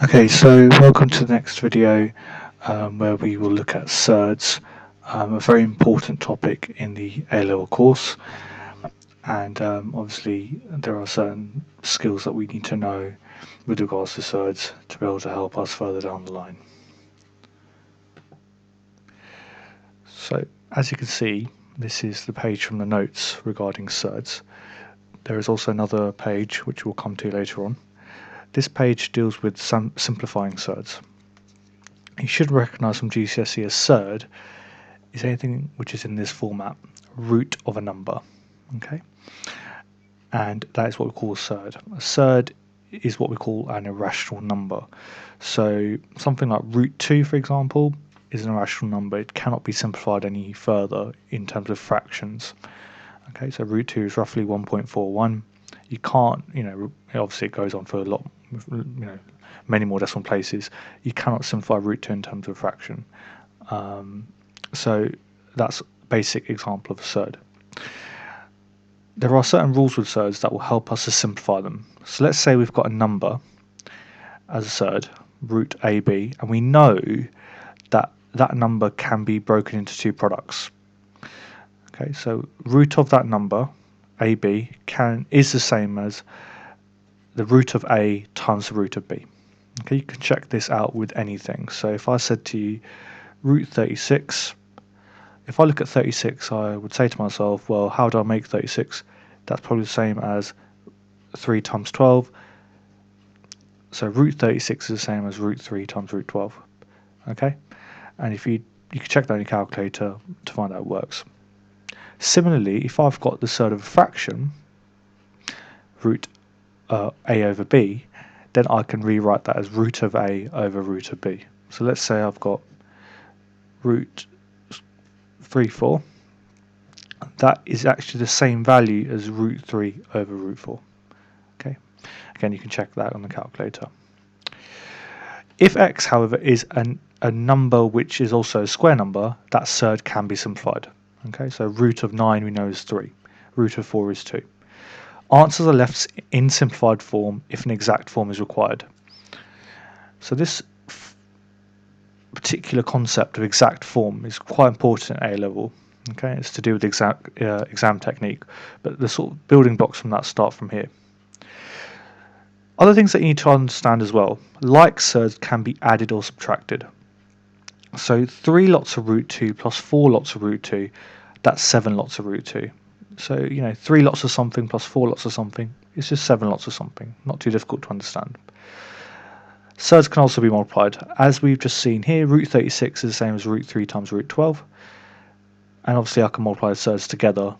Okay, so welcome to the next video where we will look at surds, a very important topic in the A-level course, and obviously there are certain skills that we need to know with regards to surds to be able to help us further down the line. So as you can see, this is the page from the notes regarding surds. There is also another page which we'll come to later on. This page deals with simplifying surds. You should recognise from GCSE as surd is anything which is in this format, root of a number. Okay, and that is what we call a surd. A surd is what we call an irrational number. So something like root 2, for example, is an irrational number. It cannot be simplified any further in terms of fractions. Okay, so root 2 is roughly 1.41. You can't, obviously it goes on for a lot, many more decimal places. You cannot simplify root 2 in terms of fraction. So that's a basic example of a surd. There are certain rules with surds that will help us to simplify them. So let's say we've got a number as a surd, root AB, and we know that that number can be broken into two products. Okay, so root of that number, AB, is the same as the root of A times the root of B. Okay, you can check this out with anything. So if I said to you root 36, if I look at 36, I would say to myself, well, how do I make 36? That's probably the same as 3 times 12. So root 36 is the same as root 3 times root 12. Okay, and if you can check that on your calculator to find out it works. Similarly, if I've got the surd of a fraction, root A over B, then I can rewrite that as root of A over root of B. So let's say I've got root 34. That is actually the same value as root 3 over root 4. Okay, again, you can check that on the calculator. If x, however, is a number which is also a square number, that surd can be simplified. Okay, so root of 9 we know is 3, root of 4 is 2. Answers are left in simplified form if an exact form is required. So this particular concept of exact form is quite important at A level. Okay, it's to do with exam technique, but the sort of building blocks from that start from here. Other things that you need to understand as well, like surds can be added or subtracted. So 3 lots of root 2 plus 4 lots of root 2, that's 7 lots of root 2. So, 3 lots of something plus 4 lots of something, it's just 7 lots of something. Not too difficult to understand. Surds can also be multiplied. As we've just seen here, root 36 is the same as root 3 times root 12. And obviously I can multiply the surds together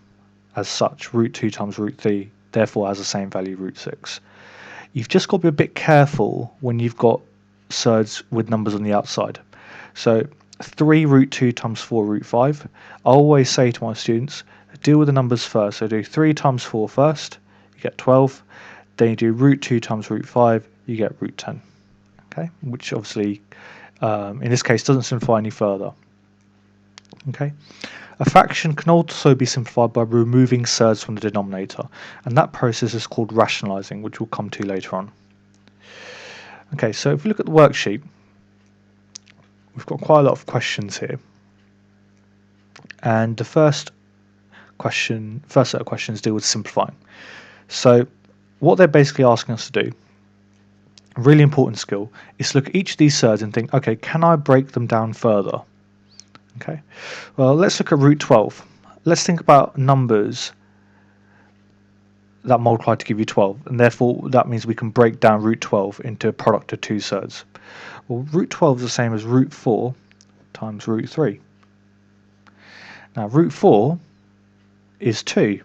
as such. Root 2 times root 3 therefore has the same value, root 6. You've just got to be a bit careful when you've got surds with numbers on the outside. So 3 root 2 times 4 root 5. I always say to my students, deal with the numbers first. So do 3 times 4 first, you get 12. Then you do root 2 times root 5, you get root 10. Okay, which obviously in this case doesn't simplify any further. Okay, a fraction can also be simplified by removing surds from the denominator, and that process is called rationalizing, which we'll come to later on. Okay, so if we look at the worksheet, we've got quite a lot of questions here, and the first set of questions deal with simplifying. So what they're basically asking us to do, a really important skill, is to look at each of these surds and think, okay, can I break them down further? Okay, well, let's look at root 12. Let's think about numbers that multiply to give you 12, and therefore that means we can break down root 12 into a product of two surds. Well, root 12 is the same as root 4 times root 3. Now root 4 is 2,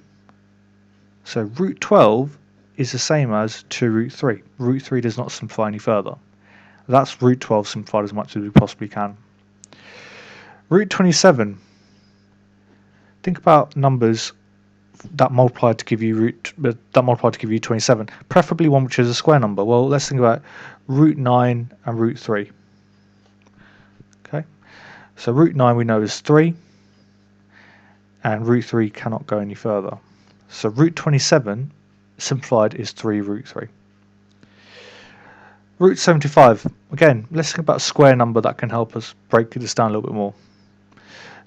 so root 12 is the same as 2 root 3. Root 3 does not simplify any further. That's root 12 simplified as much as we possibly can. Root 27. Think about numbers that multiply to give you 27, preferably one which is a square number. Well, let's think about root 9 and root 3. Okay, so root 9 we know is 3, and root 3 cannot go any further. So root 27 simplified is 3 root 3. Root 75. Again, let's think about a square number that can help us break this down a little bit more.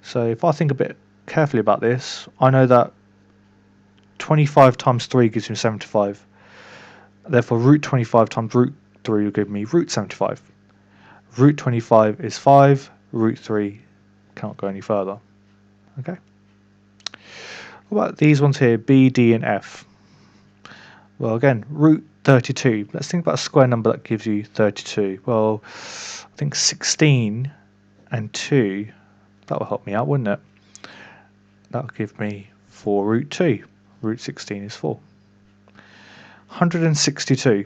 So if I think a bit carefully about this, I know that 25 times 3 gives me 75. Therefore, root 25 times root 3 will give me root 75. Root 25 is 5. Root 3 can't go any further. Okay. What about these ones here, B, D, and F? Well, again, root 32. Let's think about a square number that gives you 32. Well, I think 16 and 2, that will help me out, wouldn't it? That will give me 4 root 2. Root 16 is 4. 162.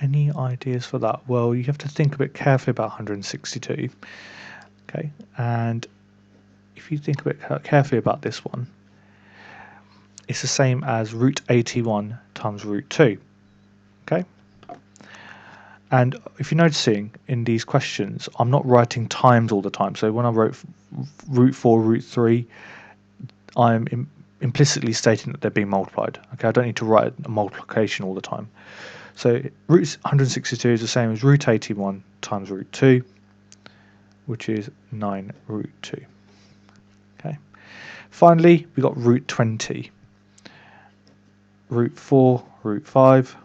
Any ideas for that? Well, you have to think a bit carefully about 162. Okay, and if you think a bit carefully about this one, it's the same as root 81 times root 2. Okay, and if you're noticing in these questions, I'm not writing times all the time. So when I wrote root 4, root 3, I'm implicitly stating that they're being multiplied. Okay, I don't need to write a multiplication all the time. So root 162 is the same as root 81 times root 2, which is 9 root 2. Okay. Finally, we got root 20. Root 4, root 5,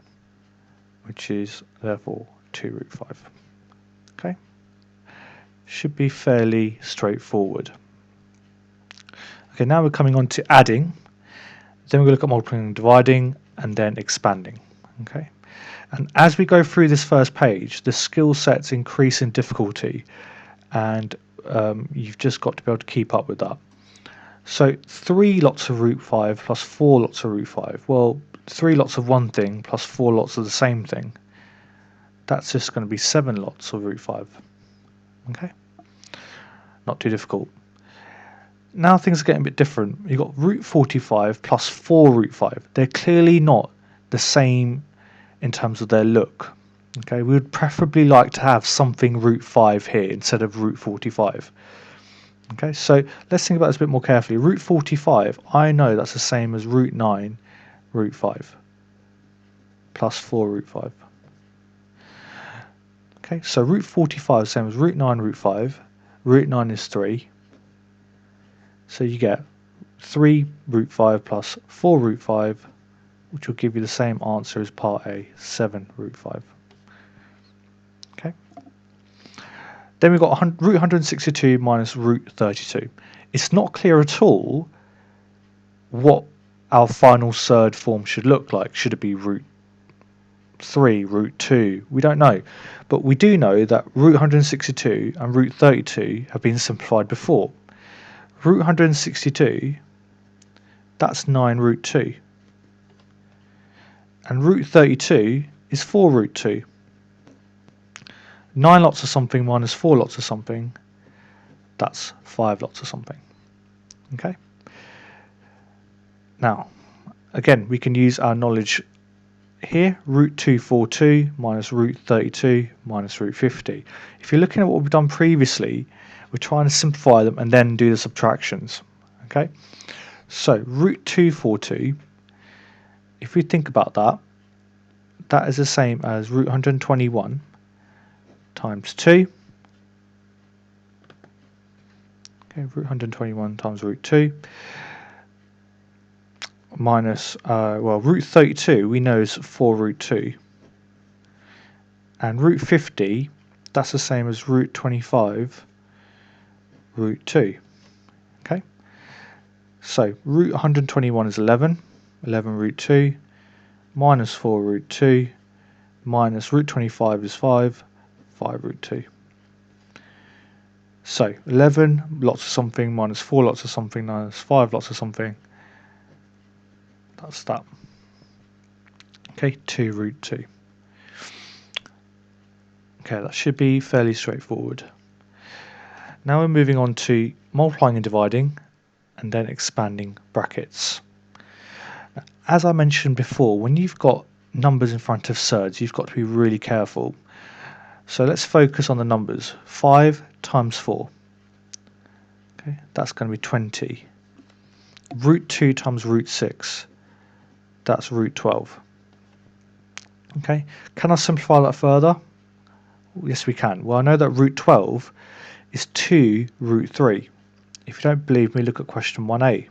which is therefore 2 root 5. Okay. Should be fairly straightforward. Okay, now we're coming on to adding. Then we're going to look at multiplying and dividing, and then expanding. Okay. And as we go through this first page, the skill sets increase in difficulty, and you've just got to be able to keep up with that. So 3 lots of root 5 plus 4 lots of root 5. Well, 3 lots of one thing plus 4 lots of the same thing. That's just going to be 7 lots of root 5. Okay? Not too difficult. Now things are getting a bit different. You've got root 45 plus 4 root 5. They're clearly not the same in terms of their look. Okay, we would preferably like to have something root 5 here instead of root 45. Okay, so let's think about this a bit more carefully. Root 45, I know that's the same as root 9 root 5 plus 4 root 5. Okay, so root 45 is the same as root 9 root 5. Root 9 is 3. So you get 3 root 5 plus 4 root 5, which will give you the same answer as part A, 7 root 5. Okay. Then we've got root 162 minus root 32. It's not clear at all what our final surd form should look like. Should it be root 3, root 2? We don't know. But we do know that root 162 and root 32 have been simplified before. Root 162, that's 9 root 2. And root 32 is 4 root 2. 9 lots of something minus 4 lots of something, that's 5 lots of something. Okay. Now, again, we can use our knowledge here. Root 242 minus root 32 minus root 50. If you're looking at what we've done previously, we're trying to simplify them and then do the subtractions. Okay. So root 242, if we think about that, that is the same as root 121 times 2. Okay, root 121 times root 2 minus, well, root 32 we know is 4 root 2. And root 50, that's the same as root 25 root 2. Okay, so root 121 is 11 root 2, minus 4 root 2, minus root 25 is 5 root 2. So 11 lots of something minus 4 lots of something minus 5 lots of something, that's that. Okay, 2 root 2. Okay, that should be fairly straightforward. Now we're moving on to multiplying and dividing, and then expanding brackets. As I mentioned before, when you've got numbers in front of surds, you've got to be really careful. So let's focus on the numbers. 5 times 4. Okay, that's going to be 20. Root 2 times root 6. That's root 12. Okay, can I simplify that further? Yes, we can. Well, I know that root 12 is 2 root 3. If you don't believe me, look at question 1a.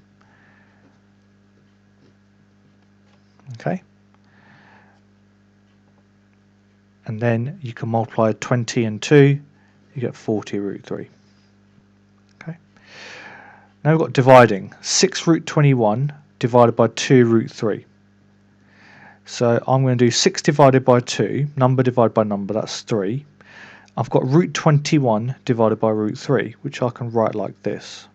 Okay, and then you can multiply 20 and 2, you get 40 root 3. Okay, now we've got dividing. 6 root 21 divided by 2 root 3. So I'm going to do 6 divided by 2, number divided by number, that's 3. I've got root 21 divided by root 3, which I can write like this.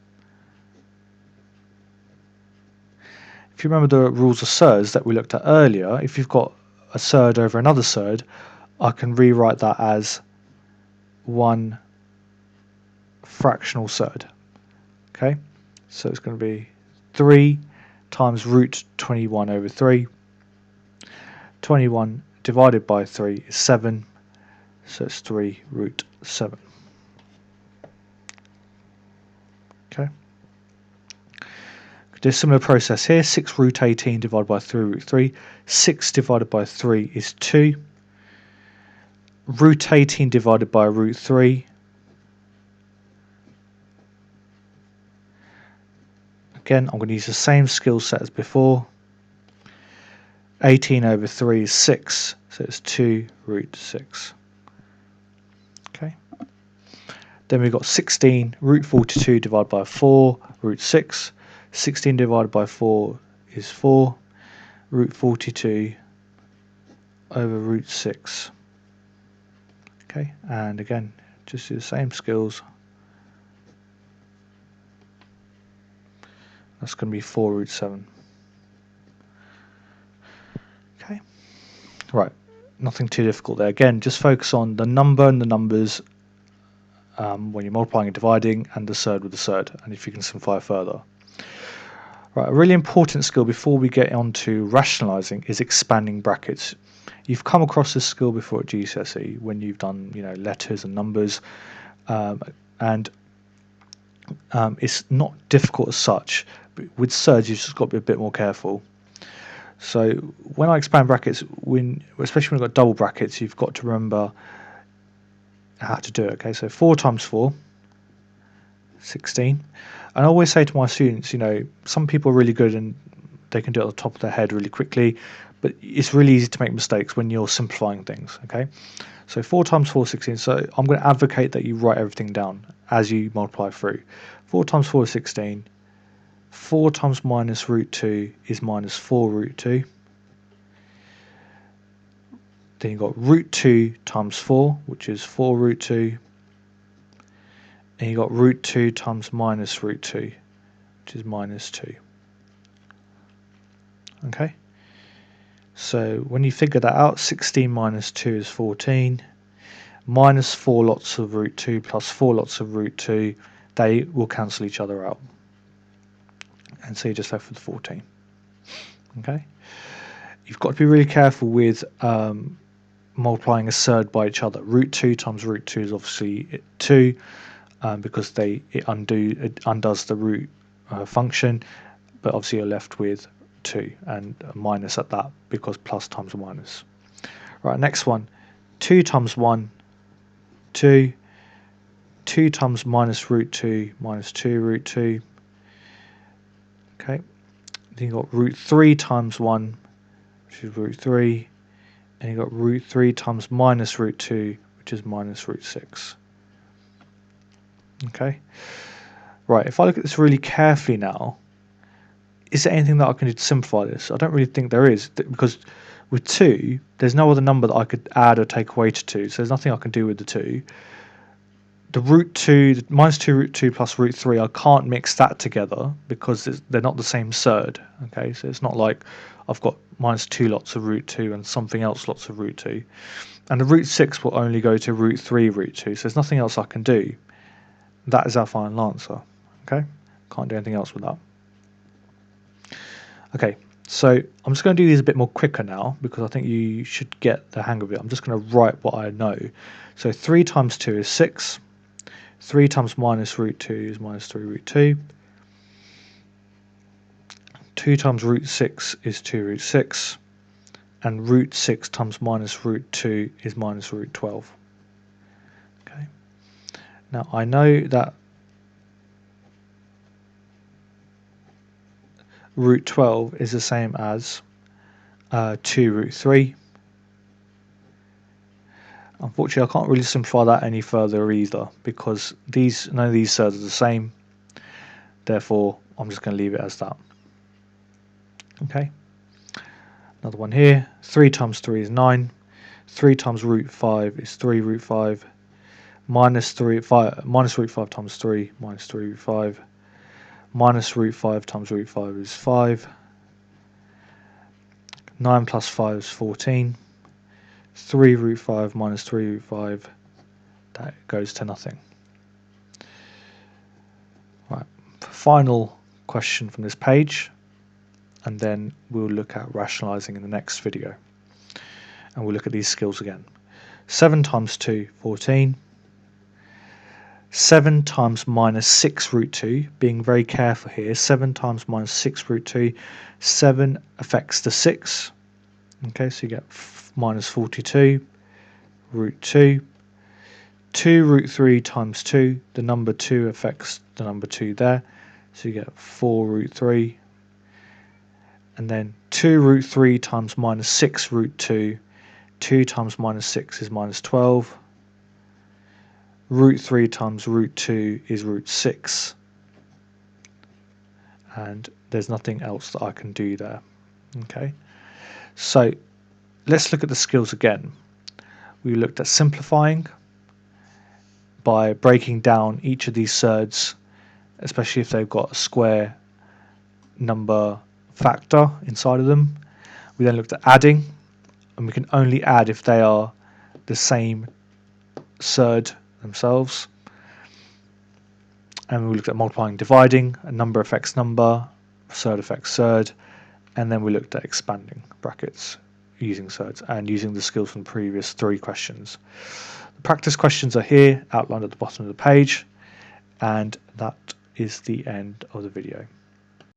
If you remember the rules of surds that we looked at earlier, if you've got a surd over another surd, I can rewrite that as one fractional surd. Okay, so it's going to be 3 times root 21 over 3. 21 divided by 3 is 7, so it's 3 root 7. Okay, do a similar process here. 6 root 18 divided by 3 root 3. 6 divided by 3 is 2. Root 18 divided by root 3. Again, I'm going to use the same skill set as before. 18 over 3 is 6, so it's 2 root 6. Okay. Then we've got 16 root 42 divided by 4 root 6. 16 divided by 4 is 4. Root 42 over root 6. Okay, and again, just do the same skills. That's going to be 4 root 7. Okay, right, nothing too difficult there. Again, just focus on the number and the numbers when you're multiplying and dividing, and the surd with the surd, and if you can simplify further. Right, a really important skill before we get on to rationalizing is expanding brackets. You've come across this skill before at GCSE when you've done, letters and numbers, and it's not difficult as such. But with surds, you've just got to be a bit more careful. So when I expand brackets, especially when you've got double brackets, you've got to remember how to do it. Okay, so 4 times 4, 16. And I always say to my students, some people are really good and they can do it at the top of their head really quickly, but it's really easy to make mistakes when you're simplifying things. Okay, so 4 times 4 is 16. So I'm going to advocate that you write everything down as you multiply through. 4 times 4 is 16. 4 times minus root 2 is minus 4 root 2. Then you've got root 2 times 4, which is 4 root 2. And you've got root 2 times minus root 2, which is minus 2. Okay, so when you figure that out, 16 minus 2 is 14. Minus 4 lots of root 2 plus 4 lots of root 2, they will cancel each other out. And so you're just left with 14. Okay, you've got to be really careful with multiplying a surd by each other. Root 2 times root 2 is obviously 2, because it undoes the root function, but obviously you're left with 2 and a minus at that because plus times a minus. Right, next one, 2 times 1, 2. 2 times minus root 2 minus 2 root 2. Okay, then you've got root 3 times 1, which is root 3, and you've got root 3 times minus root 2, which is minus root 6. Okay, right, if I look at this really carefully now, is there anything that I can do to simplify this? I don't really think there is, because with 2, there's no other number that I could add or take away to 2, so there's nothing I can do with the 2. The root 2, the minus 2 root 2 plus root 3, I can't mix that together because they're not the same surd. Okay, so it's not like I've got minus 2 lots of root 2 and something else lots of root 2. And the root 6 will only go to root 3 root 2, so there's nothing else I can do. That is our final answer. Okay, can't do anything else with that. Okay, so I'm just going to do these a bit more quicker now because I think you should get the hang of it. I'm just going to write what I know. So 3 times 2 is 6. 3 times minus root 2 is minus 3 root 2. 2 times root 6 is 2 root 6. and root 6 times minus root 2 is minus root 12. Okay. Now I know that root 12 is the same as 2 root 3. Unfortunately, I can't really simplify that any further either, because none of these surds are the same. Therefore, I'm just going to leave it as that. Okay. Another one here. 3 times 3 is 9. 3 times root 5 is 3 root 5. Minus root 5 times 3 minus 3 root 5. Minus root 5 times root 5 is 5. 9 plus 5 is 14. 3 root 5 minus 3 root 5, that goes to nothing. Right, final question from this page, and then we'll look at rationalizing in the next video. And we'll look at these skills again. 7 times 2, 14. 7 times minus 6 root 2, being very careful here. 7 times minus 6 root 2, 7 affects the 6. Okay, so you get minus 42 root 2. 2 root 3 times 2, the number 2 affects the number 2 there, so you get 4 root 3. And then 2 root 3 times minus 6 root 2, 2 times minus 6 is minus 12. Root 3 times root 2 is root 6. And there's nothing else that I can do there. Okay, so let's look at the skills again. We looked at simplifying by breaking down each of these surds, especially if they've got a square number factor inside of them. We then looked at adding, and we can only add if they are the same surd themselves. And we looked at multiplying and dividing, a number affects number, surd affects surd, and then we looked at expanding brackets using surds and using the skills from the previous 3 questions. The practice questions are here, outlined at the bottom of the page, and that is the end of the video.